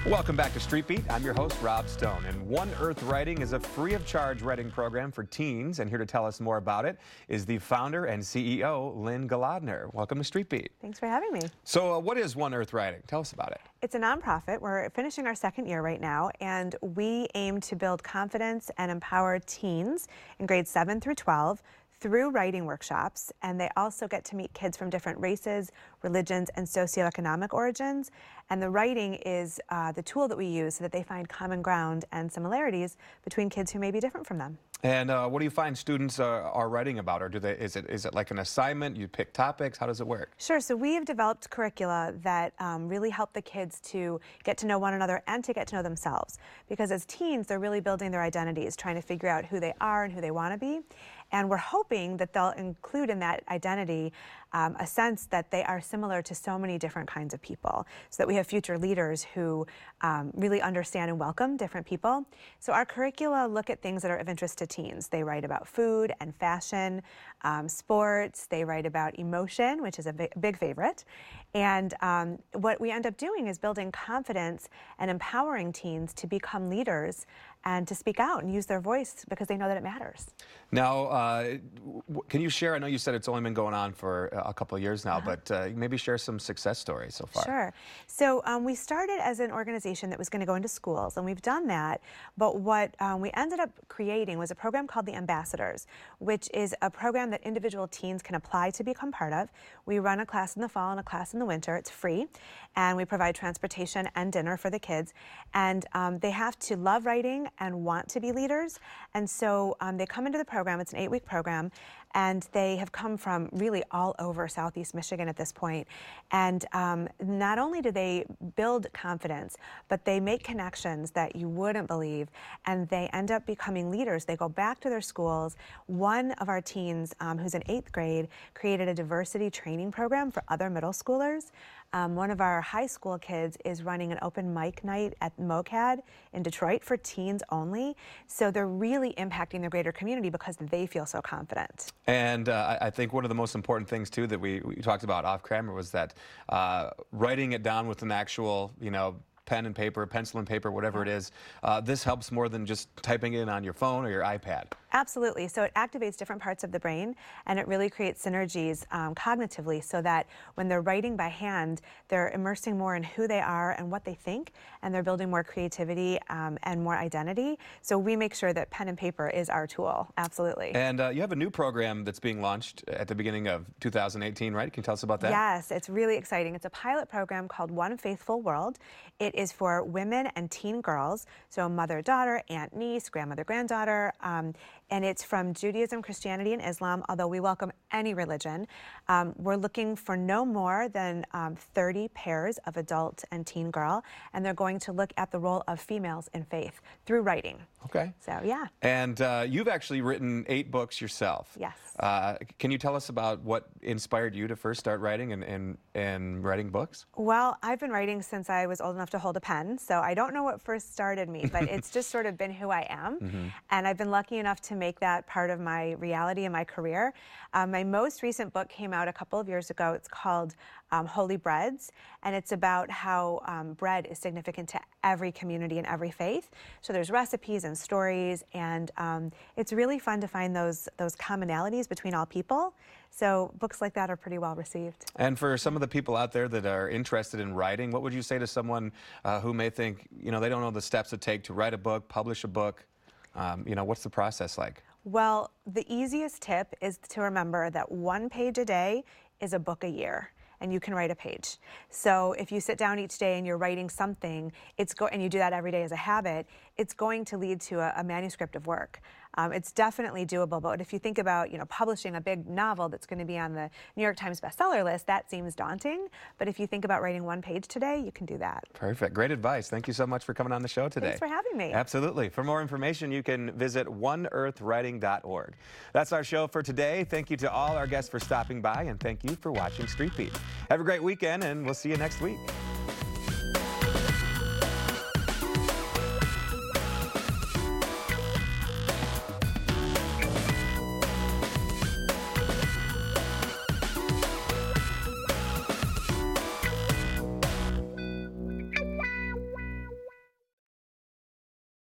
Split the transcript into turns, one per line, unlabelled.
Welcome back to Street Beat. I'm your host, Rob Stone, and One Earth Writing is a free-of-charge writing program for teens, and here to tell us more about it is the founder and CEO, Lynn Golodner. Welcome to Street Beat.
Thanks for having me.
So what is One Earth Writing? Tell us about it.
It's a nonprofit. We're finishing our second year right now, and we aim to build confidence and empower teens in grades 7 through 12 through writing workshops, and they also get to meet kids from different races, religions, and socioeconomic origins. And the writing is the tool that we use so that they find common ground and similarities between kids who may be different from them.
And what do you find students are writing about, or is it like an assignment? You pick topics? How does it work?
Sure. So we have developed curricula that really help the kids to get to know one another and to get to know themselves. Because as teens, they're really building their identities, trying to figure out who they are and who they want to be. And we're hoping that they'll include in that identity a sense that they are similar to so many different kinds of people, so that we have future leaders who really understand and welcome different people. So our curricula look at things that are of interest to teens. They write about food and fashion, sports, they write about emotion, which is a big favorite. And what we end up doing is building confidence and empowering teens to become leaders and to speak out and use their voice because they know that it matters.
Now, can you share, I know you said it's only been going on for a couple of years now, but maybe share some success stories so far.
Sure. So we started as an organization that was going to go into schools, and we've done that. But what we ended up creating was a program called the Ambassadors, which is a program that individual teens can apply to become part of. We run a class in the fall and a class in the winter. It's free, and we provide transportation and dinner for the kids. And they have to love writing and want to be leaders. And so they come into the program. It's an 8-week program, and they have come from really all over Southeast Michigan at this point. And not only do they build confidence, but they make connections that you wouldn't believe, and they end up becoming leaders. They go back to their schools. One of our teens, who's in 8th grade, created a diversity training program for other middle schoolers. One of our high school kids is running an open mic night at MOCAD in Detroit for teens only. So they're really impacting the greater community because they feel so confident.
And I think one of the most important things, too, that we talked about off camera was that writing it down with an actual, pen and paper, pencil and paper, whatever it is, this helps more than just typing it in on your phone or your iPad.
Absolutely. So it activates different parts of the brain, and it really creates synergies cognitively, so that when they're writing by hand, they're immersing more in who they are and what they think, and they're building more creativity and more identity. So we make sure that pen and paper is our tool. Absolutely.
And you have a new program that's being launched at the beginning of 2018, right? Can you tell us about that?
Yes, it's really exciting. It's a pilot program called One Faithful World. It is for women and teen girls, so mother, daughter, aunt, niece, grandmother, granddaughter, and it's from Judaism, Christianity, and Islam, although we welcome any religion. We're looking for no more than 30 pairs of adult and teen girl, and they're going to look at the role of females in faith through writing.
Okay.
So, yeah.
And you've actually written 8 books yourself.
Yes.
Can you tell us about what inspired you to first start writing and writing books?
Well, I've been writing since I was old enough to hold a pen, so I don't know what first started me, but it's just sort of been who I am. And I've been lucky enough to make that part of my reality and my career. My most recent book came out a couple of years ago. It's called Holy Breads, and it's about how bread is significant to every community and every faith. So there's recipes and stories, and it's really fun to find those commonalities between all people. So books like that are pretty well received.
And for some of the people out there that are interested in writing, what would you say to someone who may think, they don't know the steps it takes to write a book, publish a book? What's the process like?
Well, the easiest tip is to remember that 1 page a day is a book a year, and you can write a page. So if you sit down each day and you're writing something, and you do that every day as a habit, it's going to lead to a manuscript of work. It's definitely doable, but if you think about, publishing a big novel that's going to be on the New York Times bestseller list, that seems daunting. But if you think about writing 1 page today, you can do that.
Perfect. Great advice. Thank you so much for coming on the show today.
Thanks for having me.
Absolutely. For more information, you can visit oneearthwriting.org. That's our show for today. Thank you to all our guests for stopping by, and thank you for watching Street Beat. Have a great weekend, and we'll see you next week.